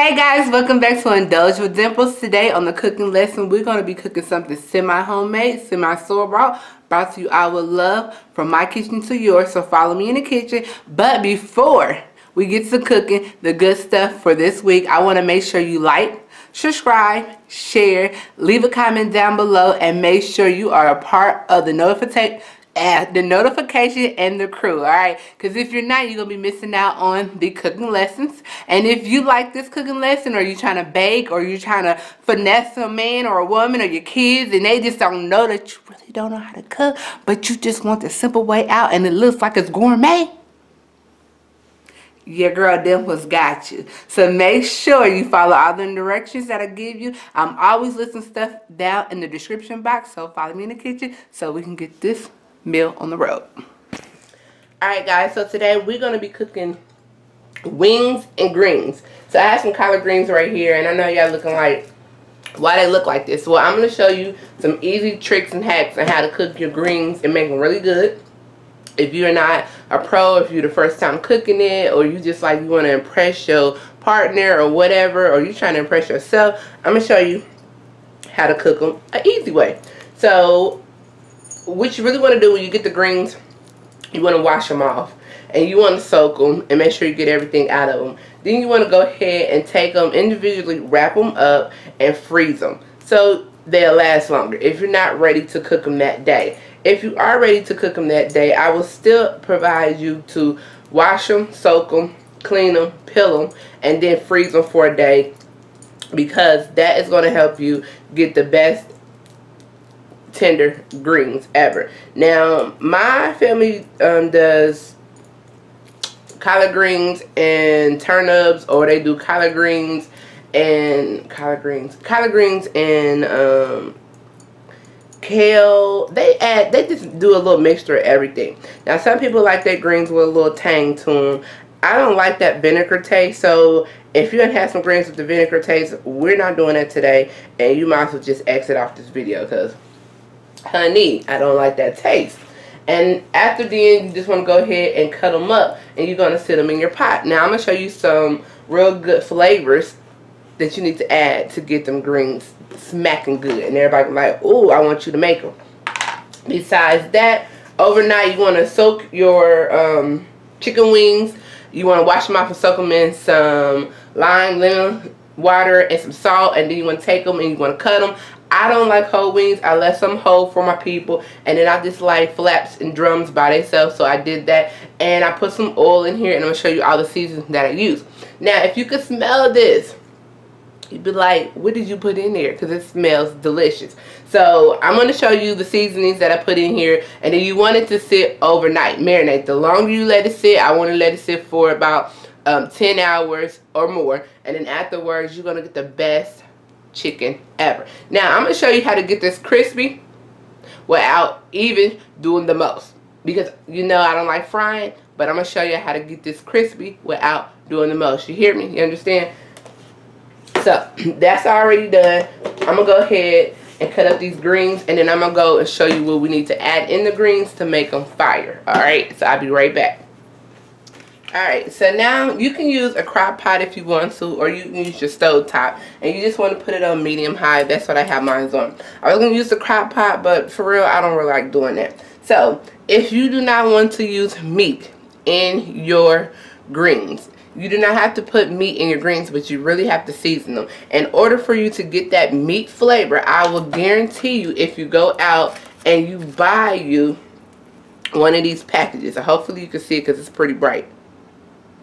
Hey guys, welcome back to Indulge with Dimples. Today on the cooking lesson, we're going to be cooking something semi-homemade, semi-store brought to you I with love, from my kitchen to yours. So follow me in the kitchen. But before we get to cooking the good stuff for this week, I want to make sure you like, subscribe, share, leave a comment down below, and make sure you are a part of the notification and the crew, alright? Because if you're not, you're going to be missing out on the cooking lessons. And if you like this cooking lesson, or you're trying to bake, or you're trying to finesse a man or a woman or your kids, and they just don't know that you really don't know how to cook, but you just want the simple way out and it looks like it's gourmet, your girl Dimples got you. So make sure you follow all the directions that I give you. I'm always listing stuff down in the description box, so follow me in the kitchen so we can get this meal on the road. Alright guys, so today we're going to be cooking wings and greens. So I have some collard greens right here, and I know y'all looking like, why they look like this? Well, I'm going to show you some easy tricks and hacks on how to cook your greens and make them really good. If you're not a pro, if you're the first time cooking it, or you just like you want to impress your partner or whatever, or you're trying to impress yourself, I'm going to show you how to cook them an easy way. So what you really want to do when you get the greens, you want to wash them off. And you want to soak them and make sure you get everything out of them. Then you want to go ahead and take them individually, wrap them up, and freeze them so they'll last longer if you're not ready to cook them that day. If you are ready to cook them that day, I will still provide you to wash them, soak them, clean them, peel them, and then freeze them for a day, because that is going to help you get the best tender greens ever. Now, my family does collard greens and turnips, or they do collard greens and kale. They just do a little mixture of everything. Now some people like their greens with a little tang to them. I don't like that vinegar taste, so if you don't have some greens with the vinegar taste, we're not doing that today, and you might as well just exit off this video, because honey, I don't like that taste. And after then, you just want to go ahead and cut them up, and you're going to sit them in your pot. Now I'm going to show you some real good flavors that you need to add to get them greens smacking good, and everybody like, oh, I want you to make them. Besides that, overnight you want to soak your chicken wings. You want to wash them off and soak them in some lime, lemon water, and some salt, and then you want to take them and you want to cut them. I don't like whole wings. I left some whole for my people, and then I just like flaps and drums by themselves, so I did that. And I put some oil in here, and I'm going to show you all the seasonings that I use. Now, if you could smell this, you'd be like, what did you put in there? Because it smells delicious. So I'm going to show you the seasonings that I put in here, and then you want it to sit overnight, marinate. The longer you let it sit, I want to let it sit for about 10 hours or more, and then afterwards you're going to get the best chicken ever. Now I'm going to show you how to get this crispy without even doing the most, because you know I don't like frying, but I'm going to show you how to get this crispy without doing the most. You hear me? You understand? So that's already done. I'm going to go ahead and cut up these greens, and then I'm going to go and show you what we need to add in the greens to make them fire. Alright, so I'll be right back. Alright, so now you can use a crock pot if you want to, or you can use your stove top, and you just want to put it on medium high. That's what I have mine on. I was going to use the crock pot, but for real, I don't really like doing that. So if you do not want to use meat in your greens, you do not have to put meat in your greens, but you really have to season them. In order for you to get that meat flavor, I will guarantee you, if you go out and you buy you one of these packages, and hopefully you can see it because it's pretty bright.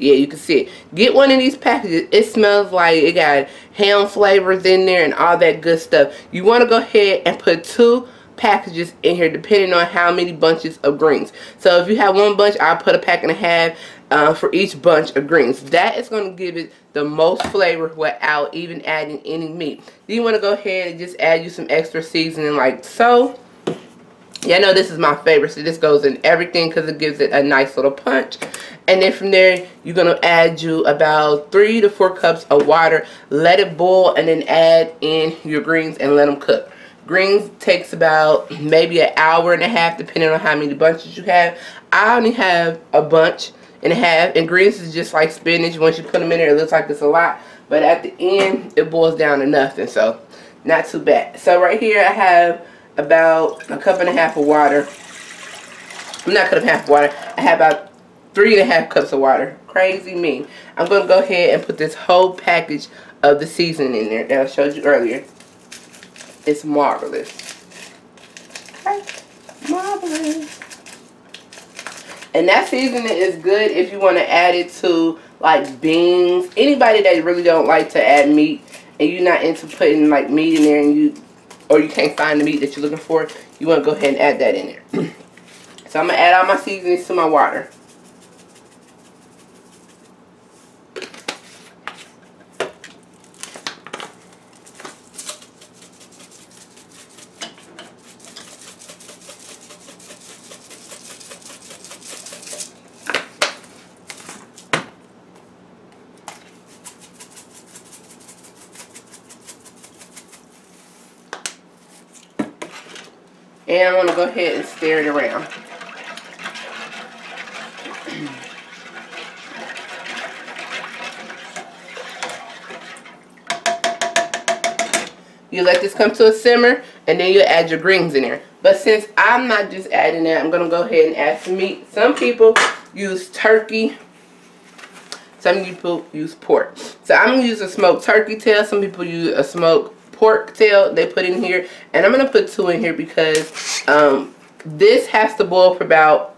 Yeah, you can see it. Get one of these packages. It smells like it got ham flavors in there and all that good stuff. You want to go ahead and put 2 packages in here, depending on how many bunches of greens. So if you have 1 bunch, I'll put a pack and a half for each bunch of greens. That is going to give it the most flavor without even adding any meat. Then you want to go ahead and just add you some extra seasoning like so. Yeah, I know this is my favorite, so this goes in everything because it gives it a nice little punch. And then from there, you're going to add you about 3 to 4 cups of water. Let it boil, and then add in your greens and let them cook. Greens takes about maybe an hour and a half, depending on how many bunches you have. I only have a bunch and a half, and greens is just like spinach. Once you put them in there, it looks like it's a lot, but at the end it boils down to nothing, so not too bad. So right here I have about a cup and a half of water. Not a cup and a half of water. I have about 3.5 cups of water. Crazy me. I'm going to go ahead and put this whole package of the seasoning in there that I showed you earlier. It's marvelous. Okay. Marvelous. And that seasoning is good if you want to add it to like beans. Anybody that really don't like to add meat and you're not into putting like meat in there and you can't find the meat that you're looking for, you want to go ahead and add that in there. So I'm going to add all my seasonings to my water. And I'm going to go ahead and stir it around. You let this come to a simmer, and then you add your greens in there. But since I'm not just adding that, I'm going to go ahead and add some meat. Some people use turkey. Some people use pork. So I'm going to use a smoked turkey tail. Some people use a smoked pork tail they put in here, and I'm going to put 2 in here because this has to boil for about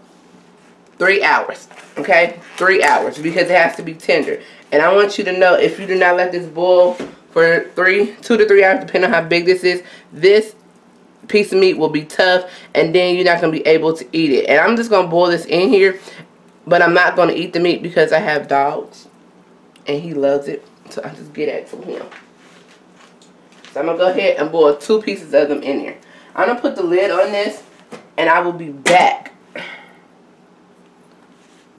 3 hours. Okay, 3 hours, because it has to be tender. And I want you to know, if you do not let this boil for 2 to 3 hours, depending on how big this is, this piece of meat will be tough, and then you're not going to be able to eat it. And I'm just going to boil this in here, but I'm not going to eat the meat because I have dogs and he loves it, so I just get it to him. So I'm going to go ahead and boil 2 pieces of them in there. I'm going to put the lid on this, and I will be back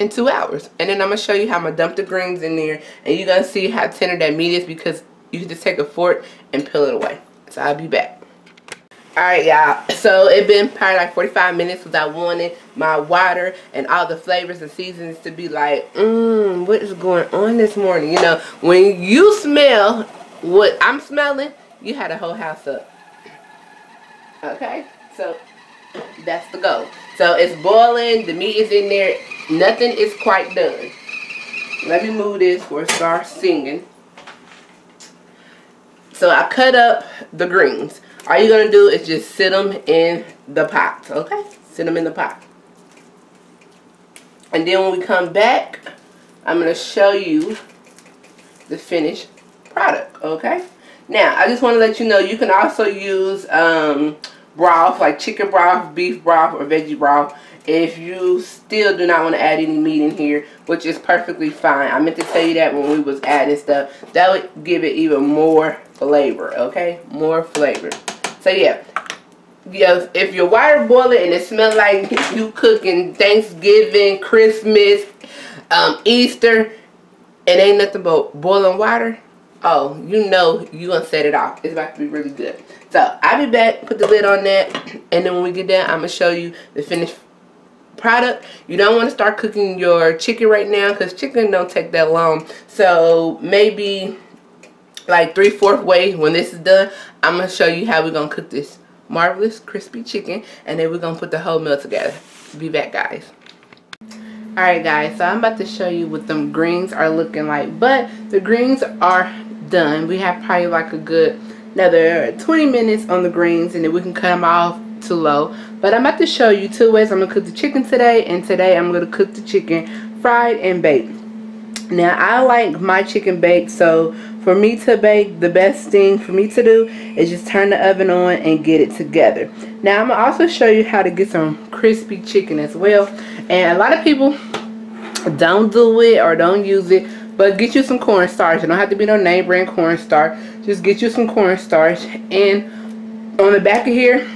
in 2 hours. And then I'm going to show you how I'm going to dump the greens in there, and you're going to see how tender that meat is, because you can just take a fork and peel it away. So I'll be back. Alright, y'all. So it's been probably like 45 minutes because I wanted my water and all the flavors and seasonings to be like, what is going on this morning? You know, when you smell what I'm smelling, you had the whole house up. Okay, so that's the goal. So it's boiling, the meat is in there, nothing is quite done. Let me move this before it starts singing. So I cut up the greens. All you're going to do is just sit them in the pot, okay? Sit them in the pot. And then when we come back, I'm going to show you the finished product, okay? Now, I just want to let you know you can also use broth, like chicken broth, beef broth, or veggie broth, if you still do not want to add any meat in here, which is perfectly fine. I meant to tell you that when we was adding stuff. That would give it even more flavor, okay? More flavor. So yeah, if your water boiling and it smells like you cooking Thanksgiving, Christmas, Easter, and ain't nothing but boiling water, oh, you know you gonna set it off. It's about to be really good. So I'll be back, put the lid on that, and then when we get done, I'm gonna show you the finished product. You don't want to start cooking your chicken right now because chicken don't take that long. So maybe like 3/4 way when this is done, I'm gonna show you how we're gonna cook this marvelous crispy chicken, and then we're gonna put the whole meal together. Be back, guys. Alright guys, so I'm about to show you what them greens are looking like, but the greens are done. We have probably like a good another 20 minutes on the greens, and then we can cut them off to low. But I'm about to show you 2 ways I'm gonna cook the chicken today, and today I'm gonna cook the chicken fried and baked. Now I like my chicken baked, so for me to bake, the best thing for me to do is just turn the oven on and get it together. Now I'm gonna also show you how to get some crispy chicken as well. And a lot of people don't do it or don't use it, but get you some cornstarch. It don't have to be no name brand cornstarch. Just get you some cornstarch, and on the back of here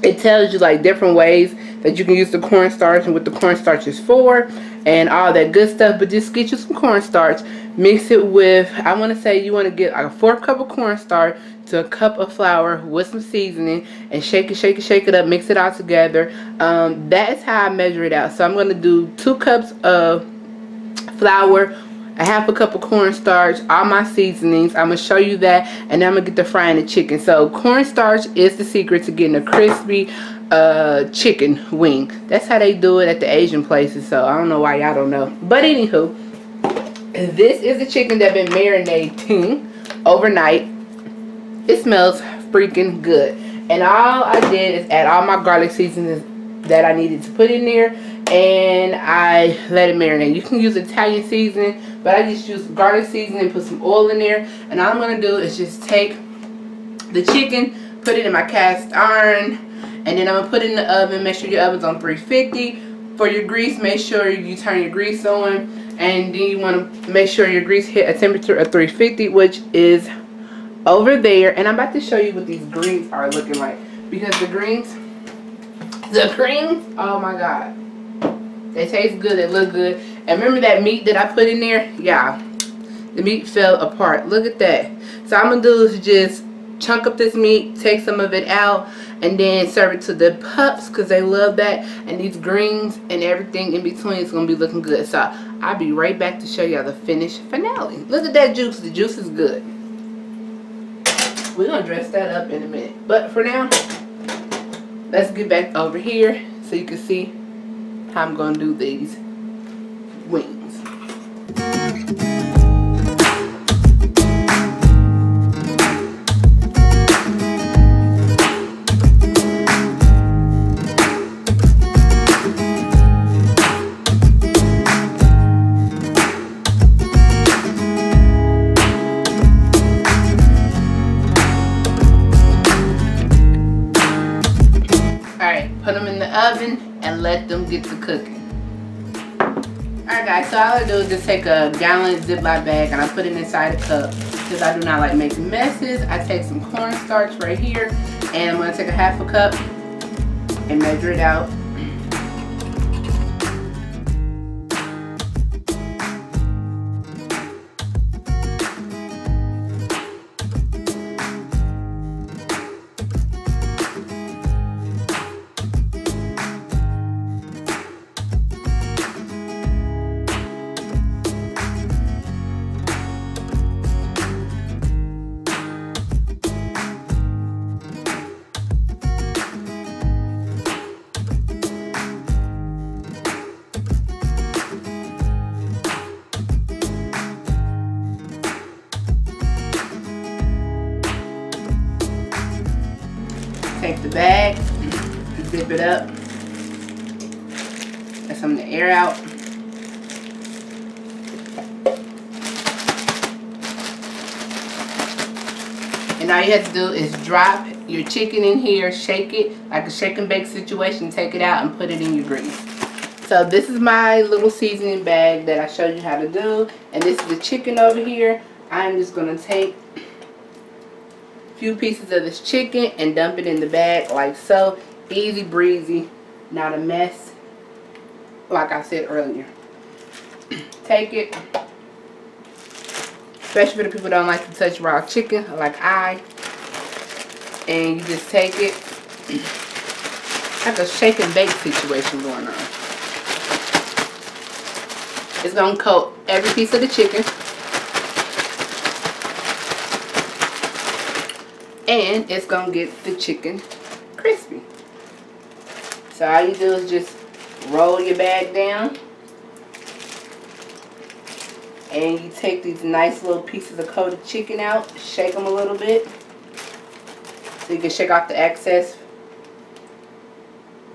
it tells you like different ways that you can use the cornstarch and what the cornstarch is for and all that good stuff. But just get you some cornstarch, mix it with, I want to say you want to get like a 4th cup of cornstarch to a cup of flour with some seasoning, and shake it up, mix it all together. That is how I measure it out. So I'm going to do 2 cups of flour a half a cup of cornstarch, all my seasonings. I'm gonna show you that, and then I'm gonna get to frying the chicken. So cornstarch is the secret to getting a crispy chicken wing. That's how they do it at the Asian places, so I don't know why y'all don't know. But anywho, this is the chicken that been marinating overnight. It smells freaking good, and all I did is add all my garlic seasonings that I needed to put in there, and I let it marinate. You can use Italian seasoning, but I just use garlic seasoning, put some oil in there, and all I'm gonna do is just take the chicken, put it in my cast iron, and then I'm going to put it in the oven. Make sure your oven's on 350. For your grease, make sure you turn your grease on. And then you want to make sure your grease hit a temperature of 350, which is over there. And I'm about to show you what these greens are looking like. Because the greens, oh my God. They taste good, they look good. And remember that meat that I put in there? Yeah, the meat fell apart. Look at that. So I'm going to do is just chunk up this meat, take some of it out, and then serve it to the pups because they love that. And these greens and everything in between is going to be looking good. So I'll be right back to show y'all the finished finale. Look at that juice. The juice is good. We're going to dress that up in a minute. But for now, let's get back over here so you can see how I'm going to do these wings. Put them in the oven and let them get to cooking. Alright guys, so all I do is just take a gallon Ziploc bag and I put it inside a cup because I do not like making messes. I take some cornstarch right here and I'm going to take a half a cup and measure it out. Take the bag, zip it up, let some of the air out. And all you have to do is drop your chicken in here, shake it like a shake and bake situation, take it out and put it in your grease. So this is my little seasoning bag that I showed you how to do. And this is the chicken over here. I'm just going to take few pieces of this chicken and dump it in the bag like so. Easy breezy, not a mess, like I said earlier. Take it, especially for the people that don't like to touch raw chicken like I, and you just take it like a shake and bake situation going on. It's gonna coat every piece of the chicken. And it's going to get the chicken crispy. So all you do is just roll your bag down. And you take these nice little pieces of coated chicken out. Shake them a little bit. So you can shake off the excess.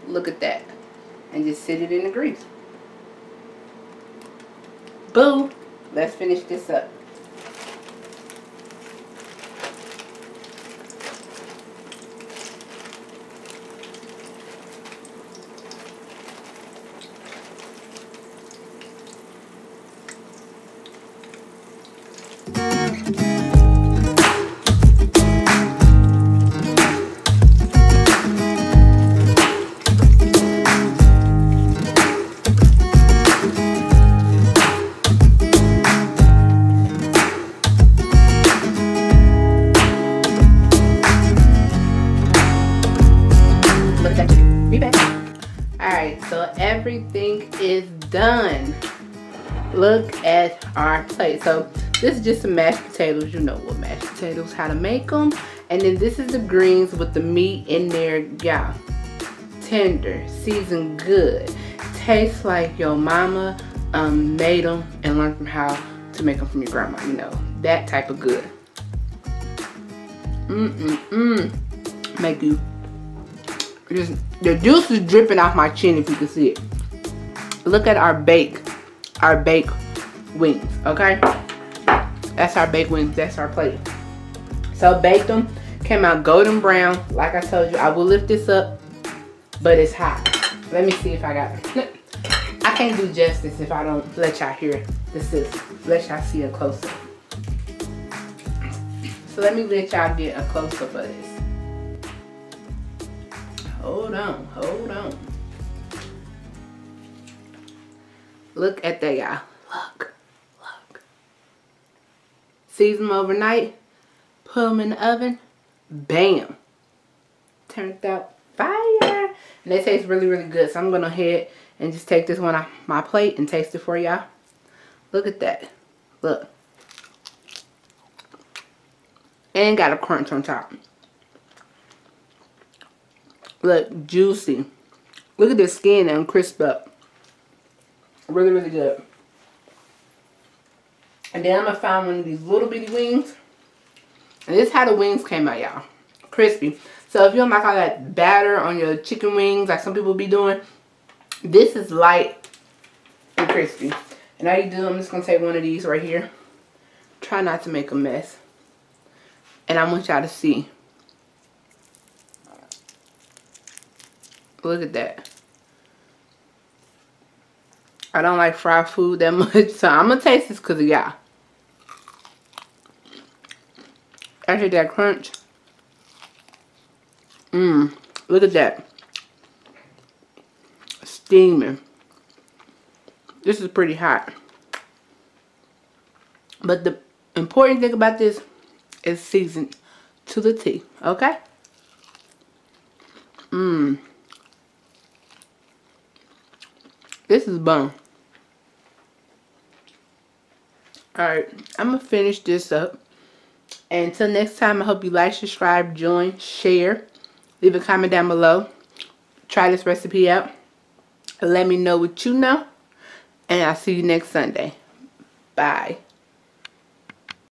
Look at that. And just sit it in the grease. Boo! Let's finish this up. Alright, so everything is done. Look at our plate. So this is just some mashed potatoes. You know what mashed potatoes, how to make them. And then this is the greens with the meat in there, y'all. Tender, seasoned good. Tastes like your mama made them and learned from how to make them from your grandma. You know, that type of good. Make you just, the juice is dripping off my chin if you can see it. Look at our baked wings, okay? That's our baked wings, that's our plate. So baked them, came out golden brown. Like I told you, I will lift this up, but it's hot. Let me see if I got it. I can't do justice if I don't let y'all hear the sizzle. Let y'all see a close-up. So let me let y'all get a close-up of this. Hold on, hold on. Look at that, y'all. Look, look. Season them overnight. Put them in the oven. Bam. Turned out fire. And they taste really, really good. So I'm going to head and just take this one off my plate and taste it for y'all. Look at that. Look. And got a crunch on top. Look, juicy. Look at the skin and crisp up. Really, really good. And then I'm going to find one of these little bitty wings. And this is how the wings came out, y'all. Crispy. So if you don't like all that batter on your chicken wings like some people be doing, this is light and crispy. And all you do, I'm just going to take one of these right here. Try not to make a mess. And I want y'all to see. Look at that. I don't like fried food that much, so I'm going to taste this because of y'all. I hear that crunch. Look at that. Steaming. This is pretty hot. But the important thing about this is seasoned to the T, okay? This is bomb. Alright, I'm going to finish this up. And until next time, I hope you like, subscribe, join, share. Leave a comment down below. Try this recipe out. Let me know what you know. And I'll see you next Sunday. Bye.